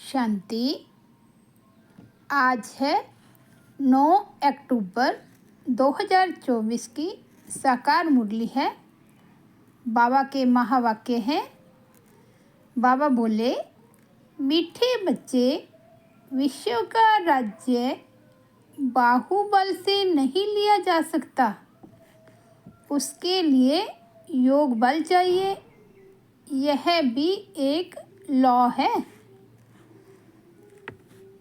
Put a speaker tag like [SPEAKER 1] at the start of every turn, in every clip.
[SPEAKER 1] शांति। आज है 9 अक्टूबर 2024 की साकार मुरली है। बाबा के महावाक्य हैं। बाबा बोले, मीठे बच्चे, विश्व का राज्य बाहुबल से नहीं लिया जा सकता। उसके लिए योग बल चाहिए। यह भी एक लॉ है।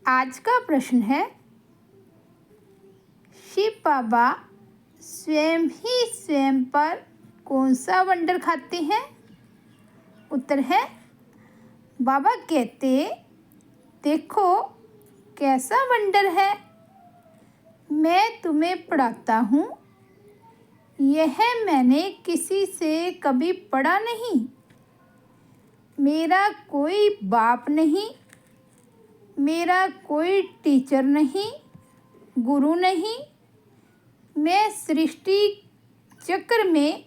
[SPEAKER 1] आज का प्रश्न है, शिव बाबा स्वयं ही स्वयं पर कौन सा वंडर खाते हैं? उत्तर है, बाबा कहते, देखो कैसा वंडर है। मैं तुम्हें पढ़ाता हूँ। यह मैंने किसी से कभी पढ़ा नहीं। मेरा कोई बाप नहीं, मेरा कोई टीचर नहीं, गुरु नहीं। मैं सृष्टि चक्र में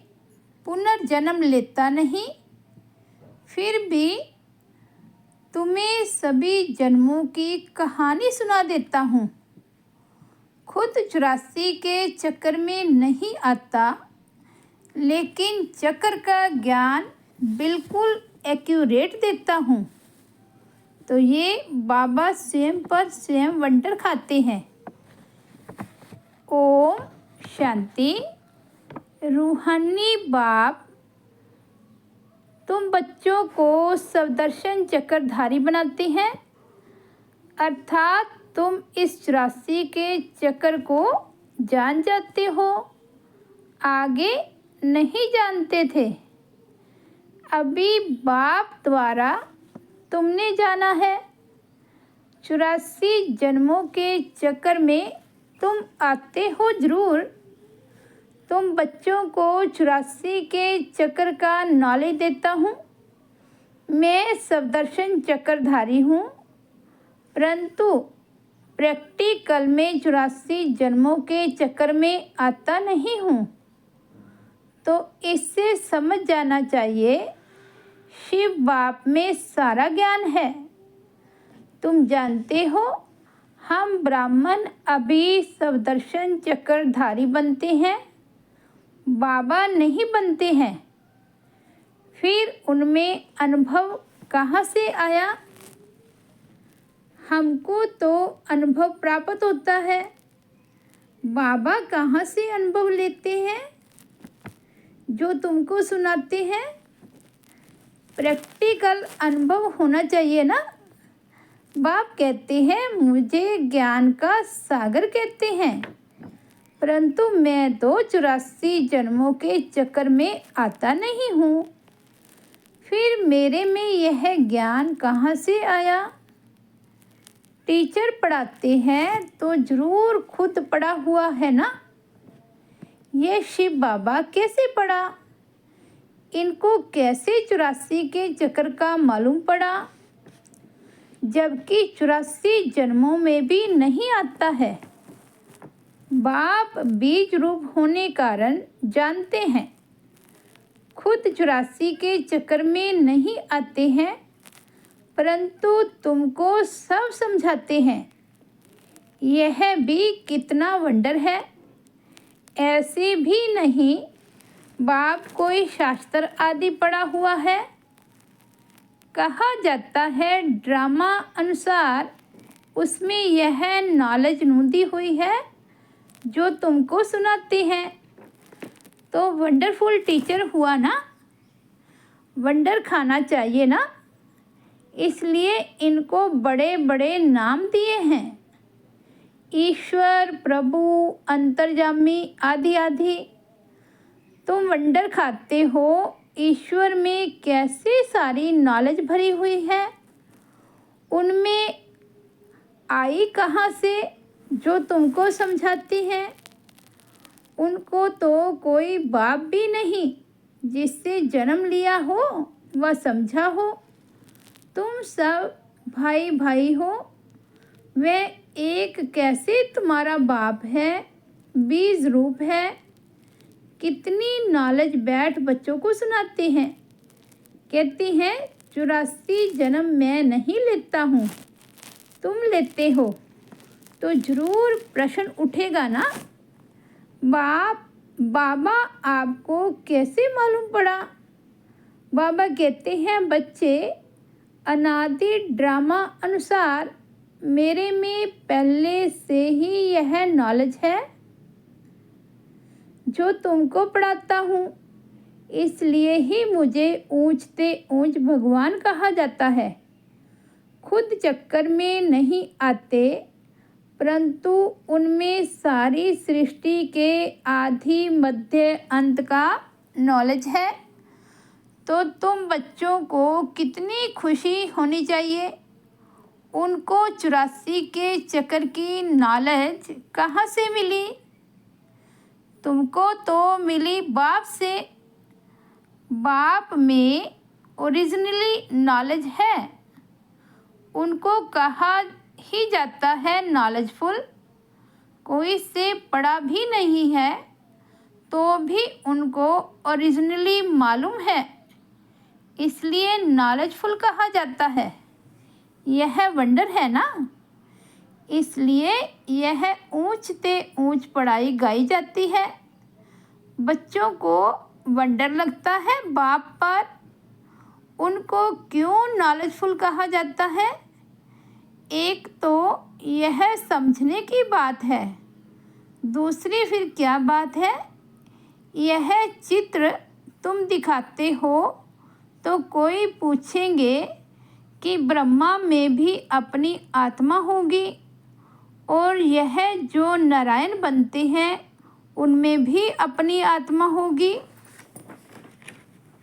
[SPEAKER 1] पुनर्जन्म लेता नहीं। फिर भी तुम्हें सभी जन्मों की कहानी सुना देता हूँ। खुद 84 के चक्र में नहीं आता, लेकिन चक्र का ज्ञान बिल्कुल एक्यूरेट देता हूँ। तो ये बाबा स्वयं पर स्वयं वंडर खाते हैं। ओम शांति। रूहानी बाप, तुम बच्चों को सवदर्शन चक्रधारी बनाते हैं, अर्थात तुम इस 84 के चक्र को जान जाते हो। आगे नहीं जानते थे। अभी बाप द्वारा तुमने जाना है। 84 जन्मों के चक्कर में तुम आते हो जरूर। तुम बच्चों को 84 के चक्र का नॉलेज देता हूँ। मैं सवदर्शन चक्रधारी हूँ, परंतु प्रैक्टिकल में 84 जन्मों के चक्कर में आता नहीं हूँ। तो इससे समझ जाना चाहिए, शिव बाप में सारा ज्ञान है। तुम जानते हो, हम ब्राह्मण अभी सवदर्शन चक्रधारी बनते हैं, बाबा नहीं बनते हैं। फिर उनमें अनुभव कहाँ से आया? हमको तो अनुभव प्राप्त होता है। बाबा कहाँ से अनुभव लेते हैं? जो तुमको सुनाते हैं। प्रैक्टिकल अनुभव होना चाहिए ना। बाप कहते हैं, मुझे ज्ञान का सागर कहते हैं, परंतु मैं तो 84 जन्मों के चक्कर में आता नहीं हूँ। फिर मेरे में यह ज्ञान कहाँ से आया? टीचर पढ़ाते हैं तो जरूर खुद पढ़ा हुआ है ना। ये शिव बाबा कैसे पढ़ा? इनको कैसे 84 के चक्र का मालूम पड़ा, जबकि 84 जन्मों में भी नहीं आता है। बाप बीज रूप होने कारण जानते हैं। खुद 84 के चक्कर में नहीं आते हैं, परंतु तुमको सब समझाते हैं। यह भी कितना वंडर है। ऐसे भी नहीं बाप कोई शास्त्र आदि पढ़ा हुआ है। कहा जाता है ड्रामा अनुसार उसमें यह नॉलेज नूंदी हुई है जो तुमको सुनाते हैं। तो वंडरफुल टीचर हुआ ना। वंडर खाना चाहिए ना, इसलिए इनको बड़े बड़े नाम दिए हैं। ईश्वर, प्रभु, अंतर्यामी आदि आदि। तुम वंडर खाते हो। ईश्वर में कैसे सारी नॉलेज भरी हुई है। उनमें आई कहाँ से जो तुमको समझाती हैं? उनको तो कोई बाप भी नहीं जिससे जन्म लिया हो व समझा हो। तुम सब भाई भाई हो। वह एक कैसे तुम्हारा बाप है, बीज रूप है। कितनी नॉलेज बैठ बच्चों को सुनाते हैं। कहते हैं 84 जन्म मैं नहीं लेता हूँ, तुम लेते हो तो ज़रूर प्रश्न उठेगा ना, बाबा आपको कैसे मालूम पड़ा? बाबा कहते हैं, बच्चे, अनादि ड्रामा अनुसार मेरे में पहले से ही यह नॉलेज है जो तुमको पढ़ाता हूँ, इसलिए ही मुझे ऊंचते ऊंच भगवान कहा जाता है। खुद चक्कर में नहीं आते, परंतु उनमें सारी सृष्टि के आदि मध्य अंत का नॉलेज है। तो तुम बच्चों को कितनी खुशी होनी चाहिए। उनको 84 के चक्कर की नॉलेज कहाँ से मिली? तुमको तो मिली बाप से। बाप में ओरिजिनली नॉलेज है। उनको कहा ही जाता है नॉलेजफुल। कोई से पढ़ा भी नहीं है तो भी उनको ओरिजिनली मालूम है, इसलिए नॉलेजफुल कहा जाता है। यह वंडर है ना, इसलिए यह ऊंचते ऊंच पढ़ाई गाई जाती है। बच्चों को वंडर लगता है बाप पर। उनको क्यों नॉलेजफुल कहा जाता है? एक तो यह समझने की बात है, दूसरी फिर क्या बात है? यह चित्र तुम दिखाते हो तो कोई पूछेंगे कि ब्रह्मा में भी अपनी आत्मा होगी और यह जो नारायण बनते हैं उनमें भी अपनी आत्मा होगी।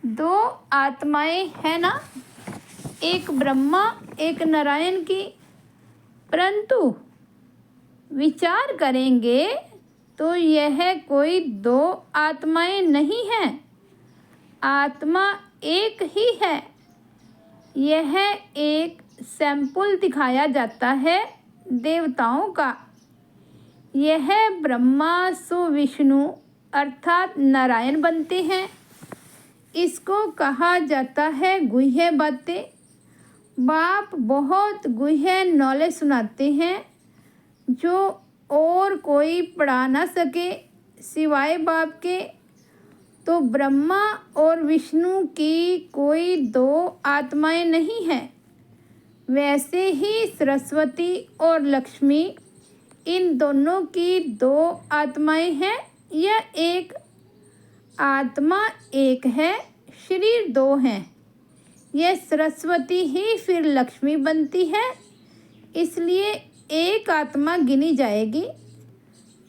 [SPEAKER 1] दो आत्माएं हैं ना, एक ब्रह्मा एक नारायण की। परंतु विचार करेंगे तो यह कोई दो आत्माएं नहीं हैं, आत्मा एक ही है। यह एक सैंपल दिखाया जाता है देवताओं का। यह ब्रह्मा सो विष्णु अर्थात नारायण बनते हैं। इसको कहा जाता है गुह्य बातें। बाप बहुत गुह्य नॉलेज सुनाते हैं जो और कोई पढ़ा ना सके सिवाय बाप के। तो ब्रह्मा और विष्णु की कोई दो आत्माएं नहीं हैं। वैसे ही सरस्वती और लक्ष्मी, इन दोनों की दो आत्माएं हैं। यह एक आत्मा एक है, शरीर दो हैं। यह सरस्वती ही फिर लक्ष्मी बनती है, इसलिए एक आत्मा गिनी जाएगी।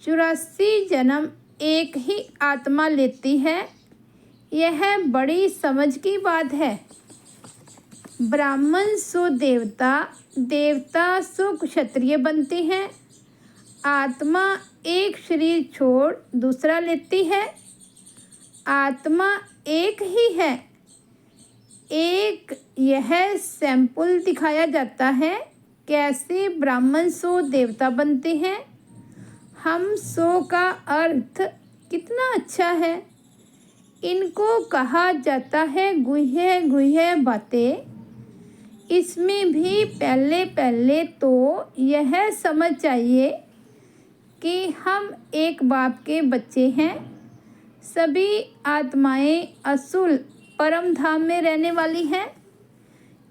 [SPEAKER 1] 84 जन्म एक ही आत्मा लेती है। यह बड़ी समझ की बात है। ब्राह्मण सो देवता, देवता सो क्षत्रिय बनते हैं। आत्मा एक शरीर छोड़ दूसरा लेती है। आत्मा एक ही है। एक यह सैंपल दिखाया जाता है कैसे ब्राह्मण सो देवता बनते हैं। हम सो का अर्थ कितना अच्छा है। इनको कहा जाता है गुह्य गुह्य बातें। इसमें भी पहले पहले तो यह समझ चाहिए कि हम एक बाप के बच्चे हैं। सभी आत्माएं असुल परम धाम में रहने वाली हैं।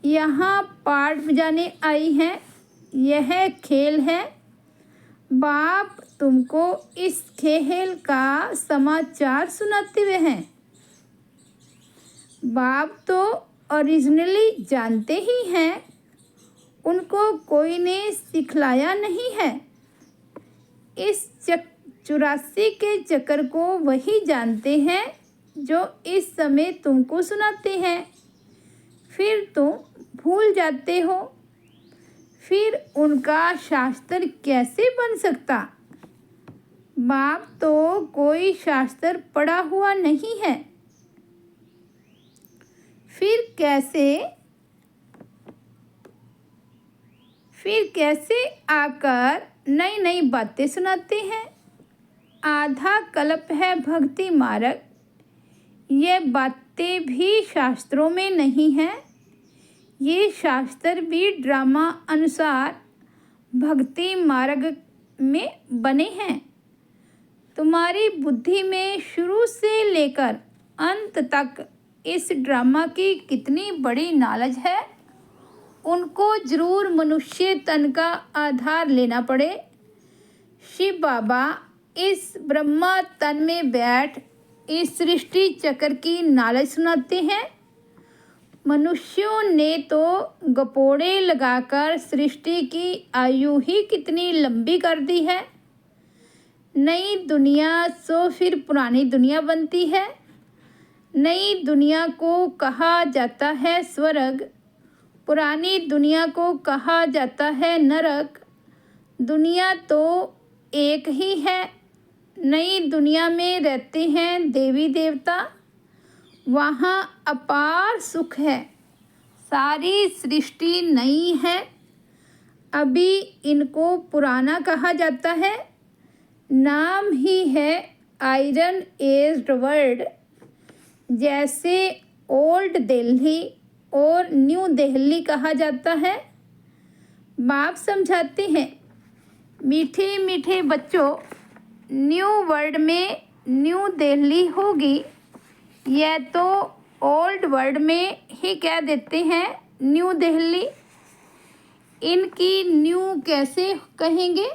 [SPEAKER 1] यहाँ पाठ बजाने आई हैं। यह खेल है। बाप तुमको इस खेल का समाचार सुनाते हुए हैं। बाप तो ओरिजिनली जानते ही हैं, उनको कोई ने सिखलाया नहीं है। इस 84 के चक्कर को वही जानते हैं जो इस समय तुमको सुनाते हैं। फिर तुम भूल जाते हो। फिर उनका शास्त्र कैसे बन सकता? बाप तो कोई शास्त्र पढ़ा हुआ नहीं है। फिर कैसे आकर नई नई बातें सुनाते हैं? आधा कल्प है भक्ति मार्ग। ये बातें भी शास्त्रों में नहीं हैं। ये शास्त्र भी ड्रामा अनुसार भक्ति मार्ग में बने हैं। तुम्हारी बुद्धि में शुरू से लेकर अंत तक इस ड्रामा की कितनी बड़ी नॉलेज है, उनको जरूर मनुष्य तन का आधार लेना पड़े। शिव बाबा इस ब्रह्मा तन में बैठ इस सृष्टि चक्र की नॉलेज सुनाते हैं। मनुष्यों ने तो गपोड़े लगाकर सृष्टि की आयु ही कितनी लंबी कर दी है। नई दुनिया सो फिर पुरानी दुनिया बनती है। नई दुनिया को कहा जाता है स्वर्ग, पुरानी दुनिया को कहा जाता है नरक। दुनिया तो एक ही है। नई दुनिया में रहते हैं देवी देवता, वहाँ अपार सुख है। सारी सृष्टि नई है, अभी इनको पुराना कहा जाता है। नाम ही है आयरन एज्ड वर्ल्ड। जैसे ओल्ड दिल्ली और न्यू दिल्ली कहा जाता है। बाप समझाते हैं, मीठे मीठे बच्चों, न्यू वर्ल्ड में न्यू दिल्ली होगी, यह तो ओल्ड वर्ल्ड में ही कह देते हैं न्यू दिल्ली। इनकी न्यू कैसे कहेंगे?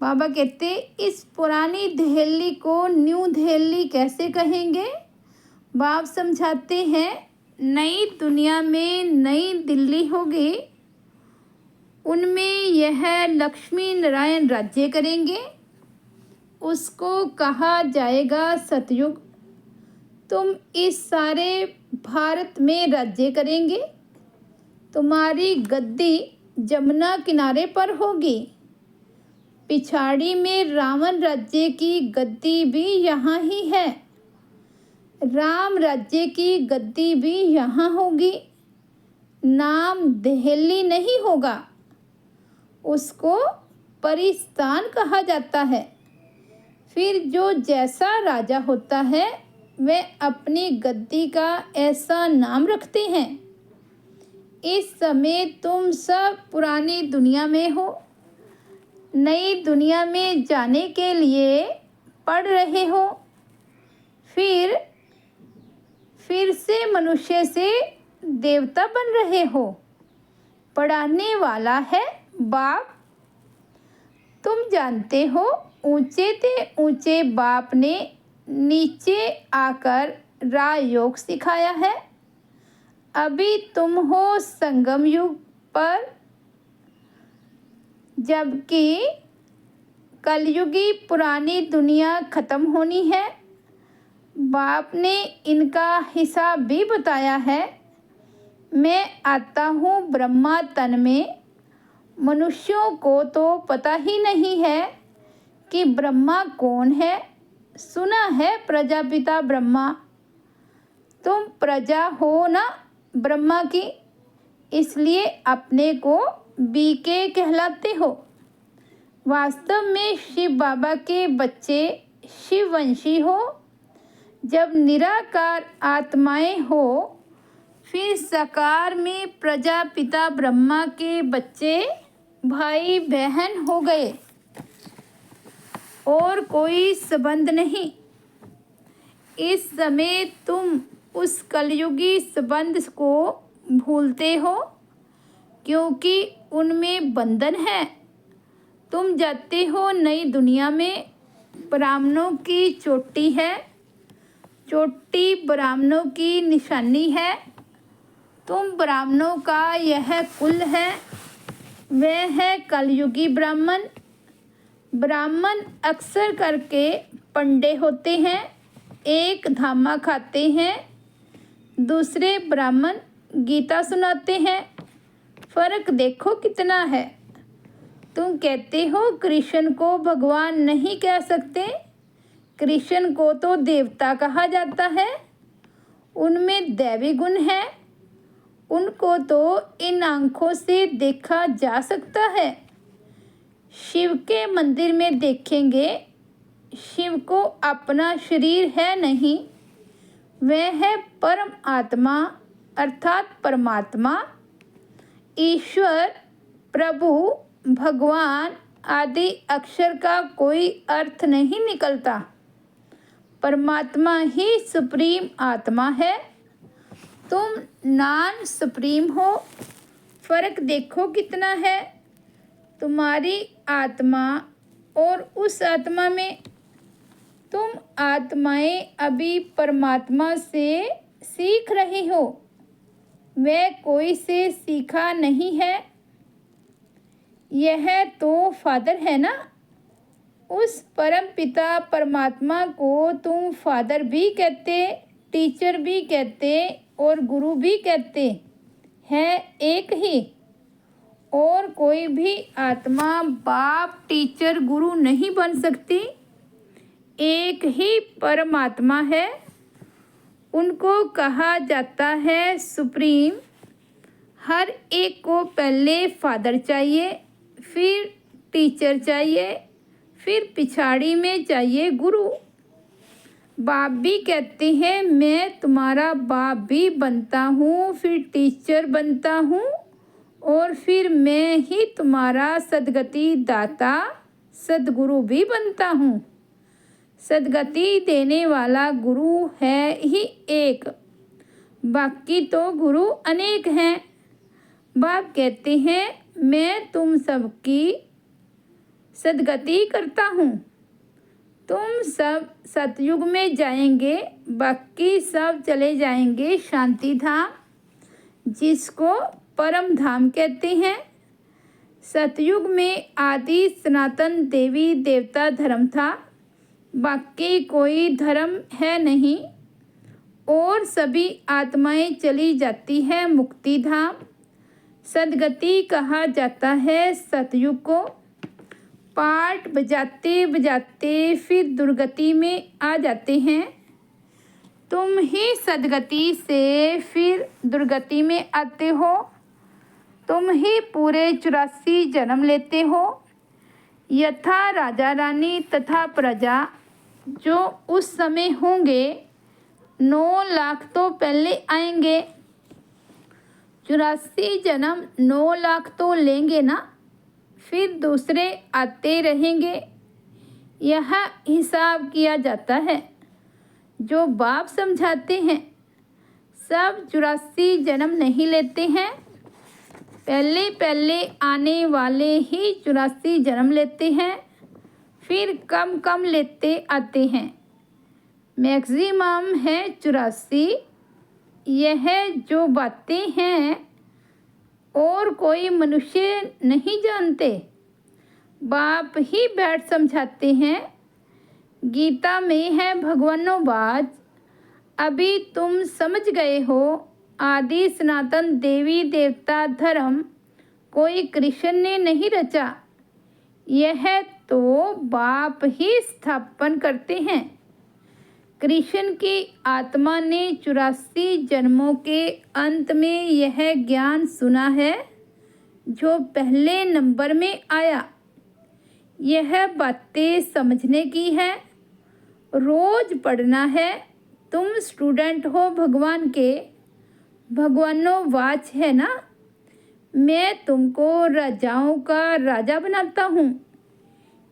[SPEAKER 1] बाबा कहते इस पुरानी दिल्ली को न्यू दिल्ली कैसे कहेंगे? बाप समझाते हैं, नई दुनिया में नई दिल्ली होगी, उनमें यह लक्ष्मी नारायण राज्य करेंगे, उसको कहा जाएगा सतयुग। तुम इस सारे भारत में राज्य करेंगे। तुम्हारी गद्दी जमुना किनारे पर होगी। पिछाड़ी में रावण राज्य की गद्दी भी यहाँ ही है। राम राज्य की गद्दी भी यहाँ होगी। नाम दिल्ली नहीं होगा, उसको परिस्तान कहा जाता है। फिर जो जैसा राजा होता है वह अपनी गद्दी का ऐसा नाम रखते हैं। इस समय तुम सब पुरानी दुनिया में हो, नई दुनिया में जाने के लिए पढ़ रहे हो। फिर से मनुष्य से देवता बन रहे हो। पढ़ाने वाला है बाप। तुम जानते हो, ऊंचे से ऊंचे बाप ने नीचे आकर राजयोग सिखाया है। अभी तुम हो संगम युग पर, जबकि कलयुगी पुरानी दुनिया खत्म होनी है। बाप ने इनका हिसाब भी बताया है। मैं आता हूँ ब्रह्मा तन में। मनुष्यों को तो पता ही नहीं है कि ब्रह्मा कौन है। सुना है प्रजापिता ब्रह्मा। तुम प्रजा हो ना ब्रह्मा की, इसलिए अपने को बीके कहलाते हो। वास्तव में शिव बाबा के बच्चे शिववंशी हो। जब निराकार आत्माएं हो, फिर साकार में प्रजापिता ब्रह्मा के बच्चे भाई बहन हो गए और कोई संबंध नहीं। इस समय तुम उस कलयुगी संबंध को भूलते हो, क्योंकि उनमें बंधन है। तुम जाते हो नई दुनिया में। ब्राह्मणों की चोटी है, चोटी ब्राह्मणों की निशानी है। तुम ब्राह्मणों का यह कुल है, वह है कलयुगी ब्राह्मण। ब्राह्मण अक्सर करके पंडे होते हैं, एक धामा खाते हैं, दूसरे ब्राह्मण गीता सुनाते हैं। फर्क देखो कितना है। तुम कहते हो कृष्ण को भगवान नहीं कह सकते। कृष्ण को तो देवता कहा जाता है। उनमें दैवी गुण है। उनको तो इन आँखों से देखा जा सकता है। शिव के मंदिर में देखेंगे, शिव को अपना शरीर है नहीं। वह है परम आत्मा अर्थात परमात्मा, ईश्वर, प्रभु, भगवान आदि अक्षर का कोई अर्थ नहीं निकलता। परमात्मा ही सुप्रीम आत्मा है। तुम नॉन सुप्रीम हो। फर्क देखो कितना है तुम्हारी आत्मा और उस आत्मा में। तुम आत्माएं अभी परमात्मा से सीख रही हो, वह कोई से सीखा नहीं है। यह तो फादर है ना। उस परम पिता परमात्मा को तुम फादर भी कहते, टीचर भी कहते और गुरु भी कहते हैं, एक ही। और कोई भी आत्मा बाप, टीचर, गुरु नहीं बन सकती। एक ही परमात्मा है। उनको कहा जाता है सुप्रीम। हर एक को पहले फादर चाहिए, फिर टीचर चाहिए, फिर पिछाड़ी में चाहिए गुरु। बाप भी कहते हैं मैं तुम्हारा बाप भी बनता हूँ, फिर टीचर बनता हूँ और फिर मैं ही तुम्हारा सद्गति दाता, सद्गुरु भी बनता हूँ। सद्गति देने वाला गुरु है ही एक, बाकी तो गुरु अनेक हैं। बाप कहते हैं मैं तुम सबकी सद्गति करता हूँ। तुम सब सतयुग में जाएंगे, बाकी सब चले जाएंगे शांति धाम, जिसको परम धाम कहते हैं। सतयुग में आदि सनातन देवी देवता धर्म था, बाकी कोई धर्म है नहीं। और सभी आत्माएं चली जाती है मुक्ति धाम। सद्गति कहा जाता है सतयुग को। पाठ बजाते बजाते फिर दुर्गति में आ जाते हैं। तुम ही सद्गति से फिर दुर्गति में आते हो। तुम ही पूरे 84 जन्म लेते हो। यथा राजा रानी तथा प्रजा जो उस समय होंगे, 9 लाख तो पहले आएंगे। 84 जन्म 9 लाख तो लेंगे ना, फिर दूसरे आते रहेंगे। यह हिसाब किया जाता है जो बाप समझाते हैं। सब 84 जन्म नहीं लेते हैं, पहले पहले आने वाले ही 84 जन्म लेते हैं, फिर कम कम लेते आते हैं। मैक्सिमम है 84। यह जो बातें हैं और कोई मनुष्य नहीं जानते, बाप ही बैठ समझाते हैं। गीता में है भगवानों बाज, अभी तुम समझ गए हो। आदि सनातन देवी देवता धर्म कोई कृष्ण ने नहीं रचा, यह तो बाप ही स्थापन करते हैं। कृष्ण की आत्मा ने 84 जन्मों के अंत में यह ज्ञान सुना है जो पहले नंबर में आया। यह बातें समझने की है, रोज पढ़ना है। तुम स्टूडेंट हो भगवान के, भगवानों वाच है ना। मैं तुमको राजाओं का राजा बनाता हूँ।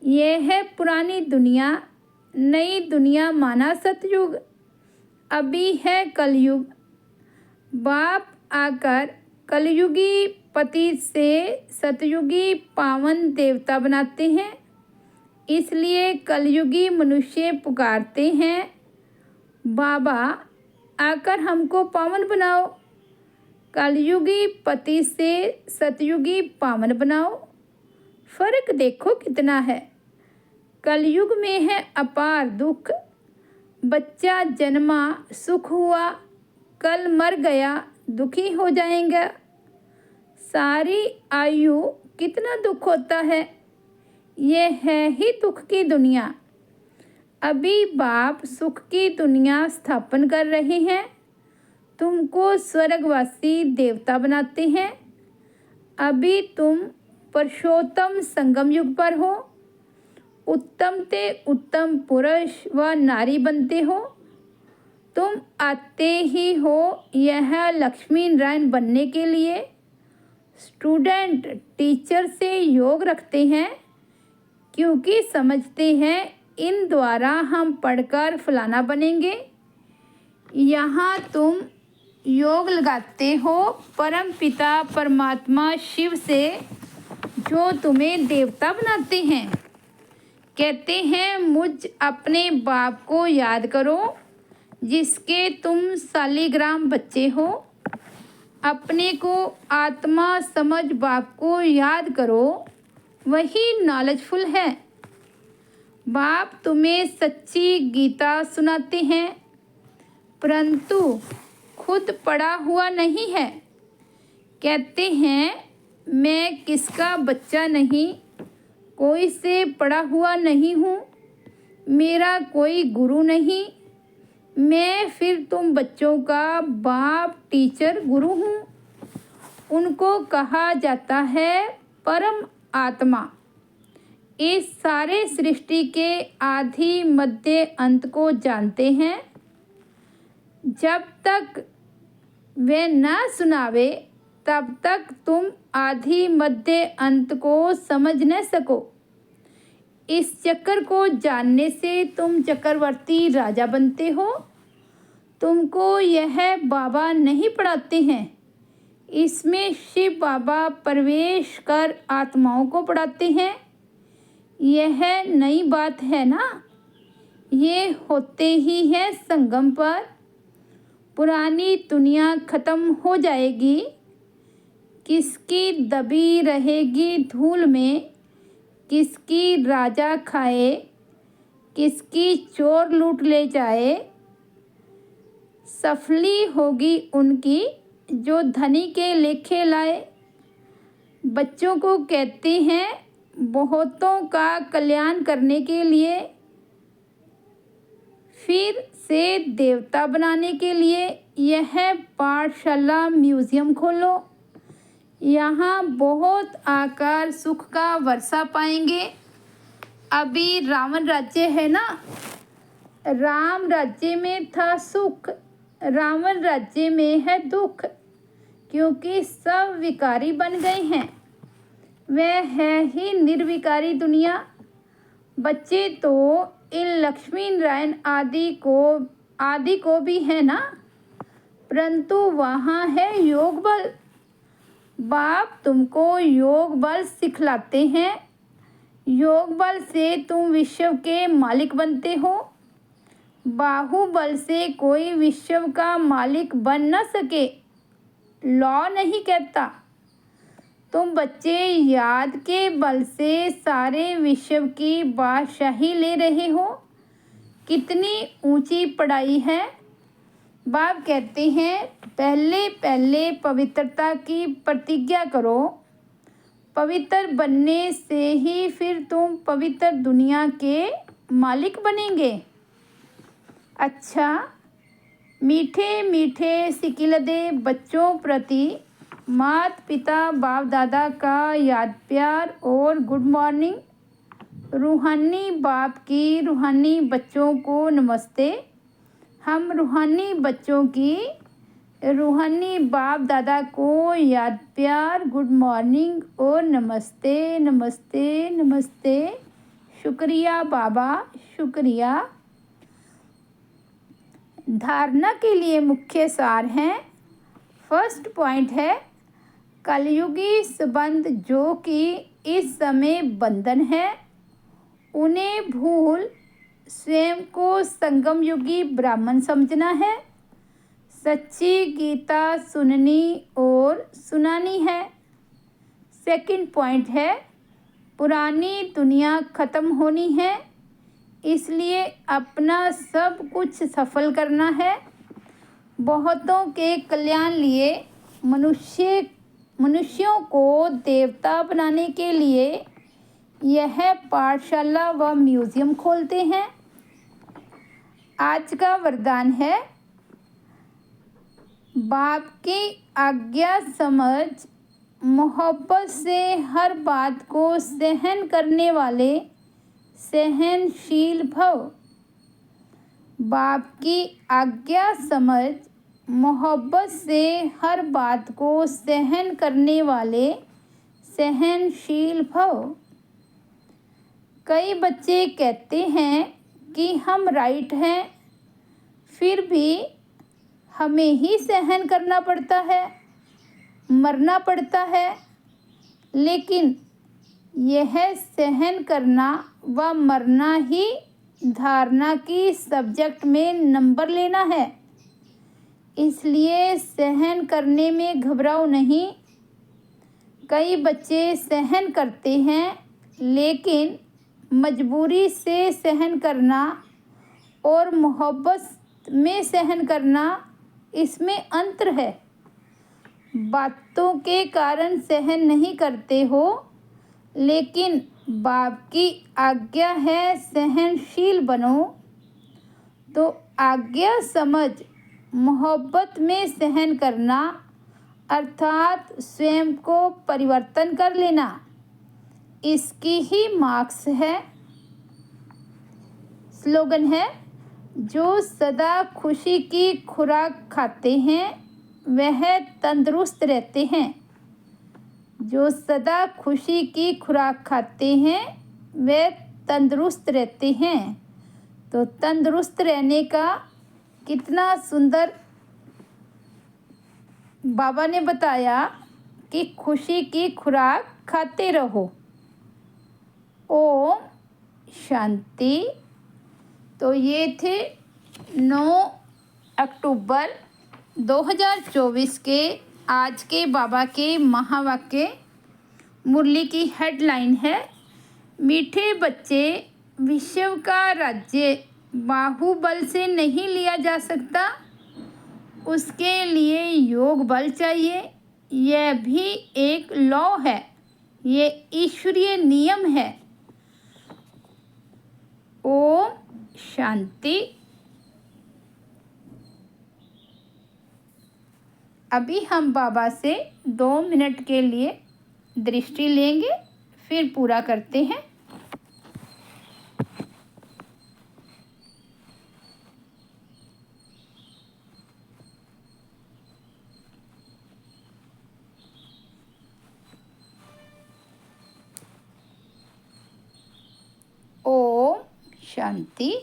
[SPEAKER 1] यह है पुरानी दुनिया, नई दुनिया माना सतयुग। अभी है कलयुग। बाप आकर कलयुगी पति से सतयुगी पावन देवता बनाते हैं। इसलिए कलयुगी मनुष्य पुकारते हैं, बाबा आकर हमको पावन बनाओ। कलयुगी पति से सतयुगी पावन बनाओ। फर्क देखो कितना है। कलयुग में है अपार दुख। बच्चा जन्मा सुख हुआ, कल मर गया दुखी हो जाएगा। सारी आयु कितना दुख होता है। यह है ही दुख की दुनिया। अभी बाप सुख की दुनिया स्थापन कर रहे हैं। तुमको स्वर्गवासी देवता बनाते हैं। अभी तुम पुरुषोत्तम संगम युग पर हो। उत्तम ते उत्तम पुरुष व नारी बनते हो। तुम आते ही हो यह लक्ष्मी नारायण बनने के लिए। स्टूडेंट टीचर से योग रखते हैं क्योंकि समझते हैं इन द्वारा हम पढ़कर फलाना बनेंगे। यहाँ तुम योग लगाते हो परम पिता परमात्मा शिव से, जो तुम्हें देवता बनाते हैं। कहते हैं मुझ अपने बाप को याद करो जिसके तुम शालिग्राम बच्चे हो। अपने को आत्मा समझ बाप को याद करो, वही नॉलेजफुल है। बाप तुम्हें सच्ची गीता सुनाते हैं परंतु खुद पढ़ा हुआ नहीं है। कहते हैं मैं किसका बच्चा नहीं, कोई से पढ़ा हुआ नहीं हूँ, मेरा कोई गुरु नहीं। मैं फिर तुम बच्चों का बाप टीचर गुरु हूँ। उनको कहा जाता है परम आत्मा। इस सारे सृष्टि के आदि मध्य अंत को जानते हैं। जब तक वे न सुनावे तब तक तुम आदि मध्य अंत को समझ न सको। इस चक्कर को जानने से तुम चक्रवर्ती राजा बनते हो। तुमको यह बाबा नहीं पढ़ाते हैं, इसमें शिव बाबा प्रवेश कर आत्माओं को पढ़ाते हैं। यह नई बात है ना। ये होते ही है संगम पर। पुरानी दुनिया खत्म हो जाएगी, किसकी दबी रहेगी धूल में, किसकी राजा खाए, किसकी चोर लूट ले जाए। सफली होगी उनकी जो धनी के लेखे लाए। बच्चों को कहते हैं बहुतों का कल्याण करने के लिए, फिर से देवता बनाने के लिए यह पाठशाला म्यूज़ियम खोलो। यहाँ बहुत आकार सुख का वर्षा पाएंगे। अभी रावण राज्य है ना, राम राज्य में था सुख, रावण राज्य में है दुख, क्योंकि सब विकारी बन गए हैं। वह है ही निर्विकारी दुनिया। बच्चे तो इन लक्ष्मी नारायण आदि को भी है ना, परंतु वहाँ है योग बल। बाप तुमको योग बल सिखलाते हैं। योग बल से तुम विश्व के मालिक बनते हो। बाहुबल से कोई विश्व का मालिक बन न सके, लॉ नहीं कहता। तुम बच्चे याद के बल से सारे विश्व की बादशाही ले रहे हो। कितनी ऊंची पढ़ाई है। बाप कहते हैं पहले पहले पवित्रता की प्रतिज्ञा करो। पवित्र बनने से ही फिर तुम पवित्र दुनिया के मालिक बनेंगे। अच्छा, मीठे मीठे सिकिलदे बच्चों प्रति माता पिता बाप दादा का याद प्यार और गुड मॉर्निंग। रूहानी बाप की रूहानी बच्चों को नमस्ते। हम रूहानी बच्चों की रूहानी बाप दादा को याद प्यार गुड मॉर्निंग और नमस्ते नमस्ते नमस्ते। शुक्रिया बाबा, शुक्रिया। धारणा के लिए मुख्य सार हैं। फर्स्ट पॉइंट है कलयुगी संबंध जो कि इस समय बंधन है, उन्हें भूल स्वयं को संगम युगी ब्राह्मण समझना है। सच्ची गीता सुननी और सुनानी है। सेकंड पॉइंट है पुरानी दुनिया ख़त्म होनी है, इसलिए अपना सब कुछ सफल करना है। बहुतों के कल्याण लिए मनुष्यों को देवता बनाने के लिए यह पाठशाला व म्यूज़ियम खोलते हैं। आज का वरदान है बाप की आज्ञा समझ मोहब्बत से हर बात को सहन करने वाले सहनशील भव। बाप की आज्ञा समझ मोहब्बत से हर बात को सहन करने वाले सहनशील भव। कई बच्चे कहते हैं कि हम राइट हैं, फिर भी हमें ही सहन करना पड़ता है, मरना पड़ता है। लेकिन यह सहन करना व मरना ही धारणा की सब्जेक्ट में नंबर लेना है। इसलिए सहन करने में घबराओ नहीं। कई बच्चे सहन करते हैं, लेकिन मजबूरी से सहन करना और मोहब्बत में सहन करना, इसमें अंतर है। बातों के कारण सहन नहीं करते हो, लेकिन बाप की आज्ञा है सहनशील बनो, तो आज्ञा समझ मोहब्बत में सहन करना अर्थात स्वयं को परिवर्तन कर लेना, इसकी ही मार्क्स है। स्लोगन है, जो सदा खुशी की खुराक खाते हैं वह तंदुरुस्त रहते हैं। जो सदा खुशी की खुराक खाते हैं वे तंदुरुस्त रहते हैं। तो तंदुरुस्त रहने का कितना सुंदर बाबा ने बताया कि खुशी की खुराक खाते रहो। ओम शांति। तो ये थे 9 अक्टूबर 2024 के आज के बाबा के महावाक्य। मुरली की हेडलाइन है, मीठे बच्चे, विश्व का राज्य बाहुबल से नहीं लिया जा सकता, उसके लिए योग बल चाहिए। यह भी एक लॉ है, ये ईश्वरीय नियम है। ओम शांति। अभी हम बाबा से 2 मिनट के लिए दृष्टि लेंगे, फिर पूरा करते हैं। ओम शांति।